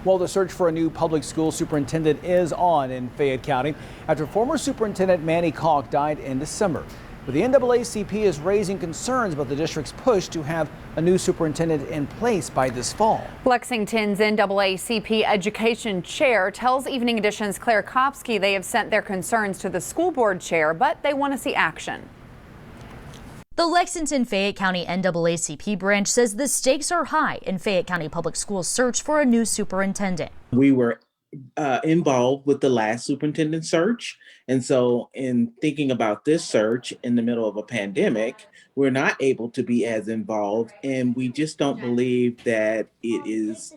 Well, the search for a new public school superintendent is on in Fayette County after former Superintendent Manny Kalk died in December. But the NAACP is raising concerns about the district's push to have a new superintendent in place by this fall. Lexington's NAACP education chair tells Evening Edition's Claire Kopsky they have sent their concerns to the school board chair, but they want to see action. The Lexington-Fayette County NAACP branch says the stakes are high in Fayette County Public Schools' search for a new superintendent. We were involved with the last superintendent search. And so in thinking about this search in the middle of a pandemic, we're not able to be as involved. And we just don't believe that it is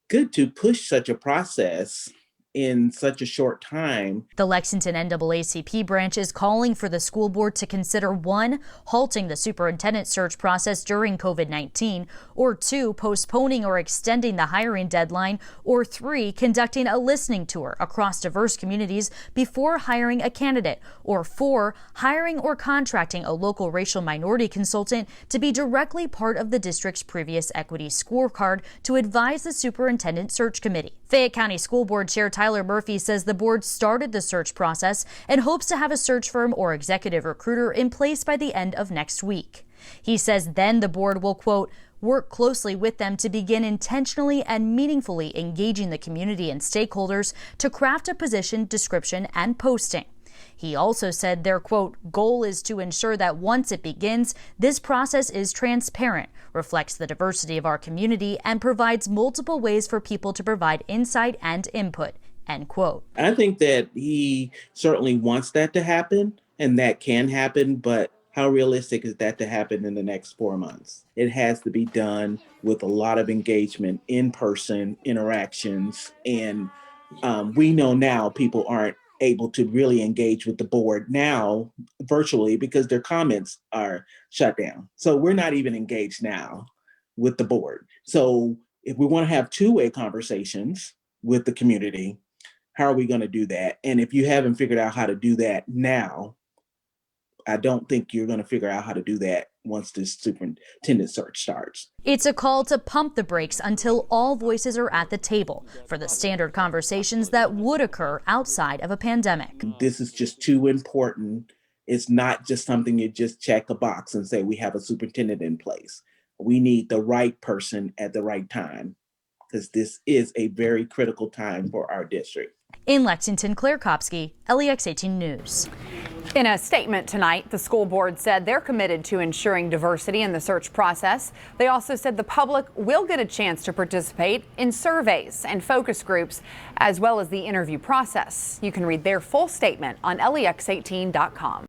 good to push such a process in such a short time. The Lexington NAACP branch is calling for the school board to consider 1, halting the superintendent search process during COVID-19, or 2, postponing or extending the hiring deadline, or 3, conducting a listening tour across diverse communities before hiring a candidate, or 4, hiring or contracting a local racial minority consultant to be directly part of the district's previous equity scorecard to advise the superintendent search committee. Fayette County School Board Chair Tyler Murphy says the board started the search process and hopes to have a search firm or executive recruiter in place by the end of next week. He says then the board will, quote, work closely with them to begin intentionally and meaningfully engaging the community and stakeholders to craft a position description and posting. He also said their, quote, goal is to ensure that once it begins, this process is transparent, reflects the diversity of our community, and provides multiple ways for people to provide insight and input, end quote. I think that he certainly wants that to happen, and that can happen, but how realistic is that to happen in the next 4 months? It has to be done with a lot of engagement, in-person interactions, and we know now people aren't able to really engage with the board now virtually because their comments are shut down. So we're not even engaged now with the board. So if we want to have two-way conversations with the community, how are we going to do that? And if you haven't figured out how to do that now, I don't think you're going to figure out how to do that once this superintendent search starts. It's a call to pump the brakes until all voices are at the table for the standard conversations that would occur outside of a pandemic. This is just too important. It's not just something you just check a box and say we have a superintendent in place. We need the right person at the right time because this is a very critical time for our district. In Lexington, Claire Kopsky, LEX 18 News. In a statement tonight, the school board said they're committed to ensuring diversity in the search process. They also said the public will get a chance to participate in surveys and focus groups, as well as the interview process. You can read their full statement on lex18.com.